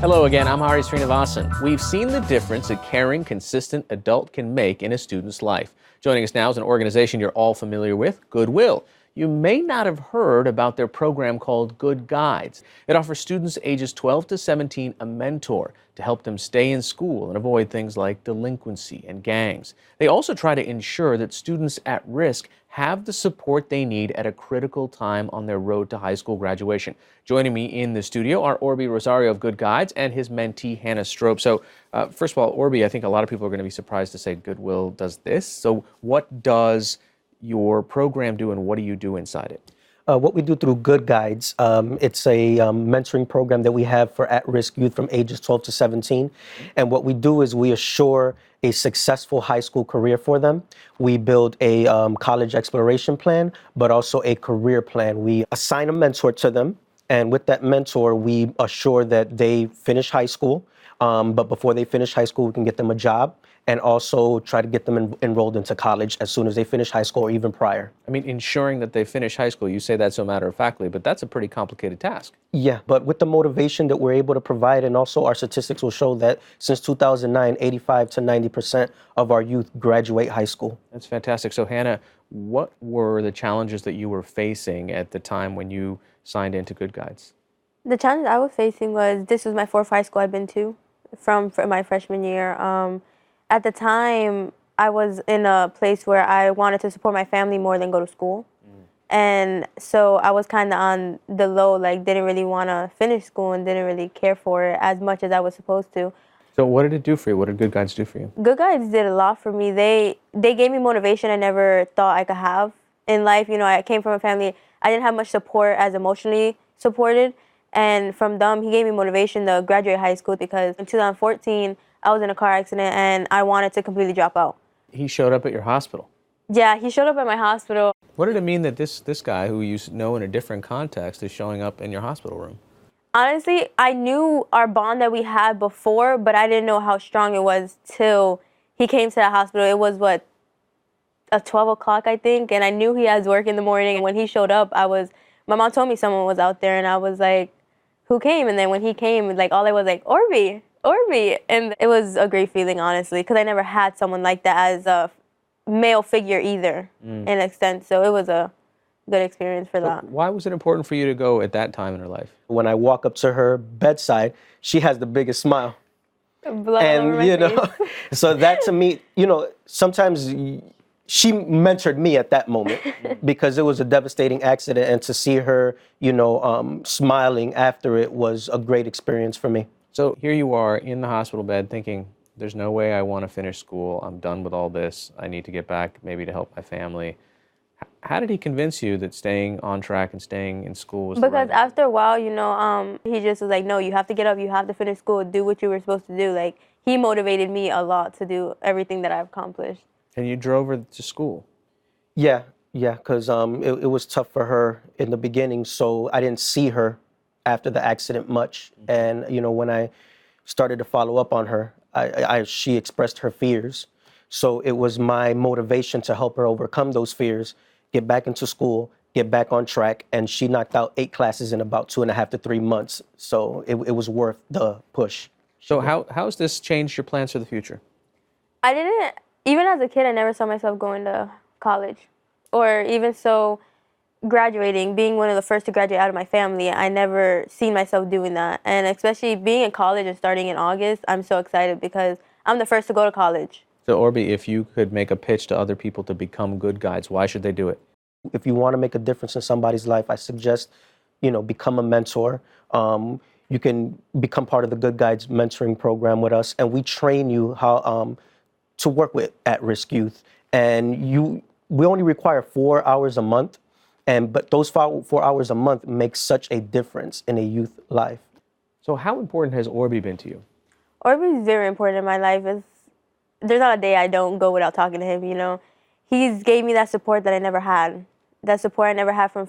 Hello again, I'm Hari Srinivasan. We've seen the difference a caring, consistent adult can make in a student's life. Joining us now is an organization you're all familiar with, Goodwill. You may not have heard about their program called GoodGuides. It offers students ages 12 to 17 a mentor to help them stay in school and avoid things like delinquency and gangs. They also try to ensure that students at risk have the support they need at a critical time on their road to high school graduation. Joining me in the studio are Orbi Rosario of GoodGuides and his mentee, Hannah Strope. So first of all, Orbi, I think a lot of people are going to be surprised to say Goodwill does this. So what does your program do and what do you do inside it? What we do through GoodGuides, it's a mentoring program that we have for at-risk youth from ages 12 to 17. And what we do is we assure a successful high school career for them. We build a college exploration plan, but also a career plan. We assign a mentor to them. And with that mentor, we assure that they finish high school. But before they finish high school, we can get them a job and also try to get them enrolled into college as soon as they finish high school or even prior. I mean, ensuring that they finish high school, you say that so matter-of-factly, but that's a pretty complicated task. Yeah, but with the motivation that we're able to provide, and also our statistics will show that since 2009, 85 to 90% of our youth graduate high school. That's fantastic. So Hannah, what were the challenges that you were facing at the time when you signed into GoodGuides? The challenge I was facing was this was my fourth high school I've been to from my freshman year. At the time, I was in a place where I wanted to support my family more than go to school. And so I was kind of on the low, like didn't really want to finish school and didn't really care for it as much as I was supposed to. So what did it do for you? What did GoodGuides do for you? GoodGuides did a lot for me. They gave me motivation I never thought I could have in life. You know, I came from a family, I didn't have much support as emotionally supported. And from them, he gave me motivation to graduate high school because in 2014, I was in a car accident and I wanted to completely drop out. He showed up at your hospital. Yeah, he showed up at my hospital. What did it mean that this guy who you know in a different context is showing up in your hospital room? Honestly, I knew our bond that we had before, but I didn't know how strong it was till he came to the hospital. It was, at 12 o'clock, I think, and I knew he has work in the morning. And when he showed up, my mom told me someone was out there, and I was like, who came? And then when he came, like, all I was like, Orbi. And it was a great feeling, honestly, because I never had someone like that as a male figure either, in an extent. So it was a good experience for that. Why was it important for you to go at that time in her life? When I walk up to her bedside, she has the biggest smile. Blood all over my face. So that to me, sometimes she mentored me at that moment because it was a devastating accident, and to see her, smiling after it was a great experience for me. So here you are in the hospital bed thinking, there's no way I want to finish school. I'm done with all this. I need to get back maybe to help my family. How did he convince you that staying on track and staying in school was the right Because after a while, he just was like, no, you have to get up. You have to finish school. Do what you were supposed to do. Like, he motivated me a lot to do everything that I've accomplished. And you drove her to school? Yeah, because it was tough for her in the beginning, so I didn't see her after the accident much. And, when I started to follow up on her, she expressed her fears. So it was my motivation to help her overcome those fears, get back into school, get back on track. And she knocked out 8 classes in about 2.5 to 3 months. So it was worth the push. So how has this changed your plans for the future? Even as a kid, I never saw myself going to college, or even so graduating, being one of the first to graduate out of my family. I never seen myself doing that. And especially being in college and starting in August, I'm so excited because I'm the first to go to college. So Orbi, if you could make a pitch to other people to become GoodGuides, why should they do it? If you want to make a difference in somebody's life, I suggest, become a mentor. You can become part of the GoodGuides mentoring program with us, and we train you how to work with at-risk youth. And we only require 4 hours a month, but those 4 hours a month make such a difference in a youth life. So how important has Orbi been to you? Orbi is very important in my life. There's not a day I don't go without talking to him, He's gave me that support that I never had. That support I never had from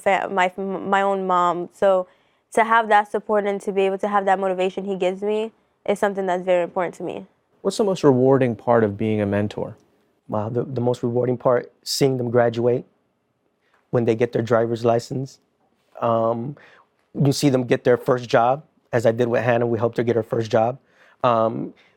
my own mom. So to have that support and to be able to have that motivation he gives me is something that's very important to me. What's the most rewarding part of being a mentor? Wow, the most rewarding part, seeing them graduate, when they get their driver's license. You see them get their first job, as I did with Hannah. We helped her get her first job.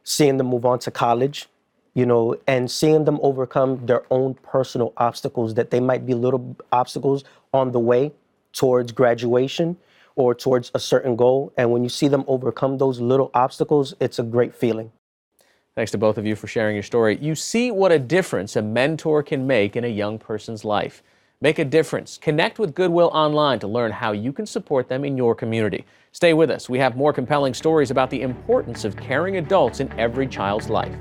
Seeing them move on to college, and seeing them overcome their own personal obstacles, that they might be little obstacles on the way towards graduation or towards a certain goal. And when you see them overcome those little obstacles, it's a great feeling. Thanks to both of you for sharing your story. You see what a difference a mentor can make in a young person's life. Make a difference. Connect with Goodwill online to learn how you can support them in your community. Stay with us. We have more compelling stories about the importance of caring adults in every child's life.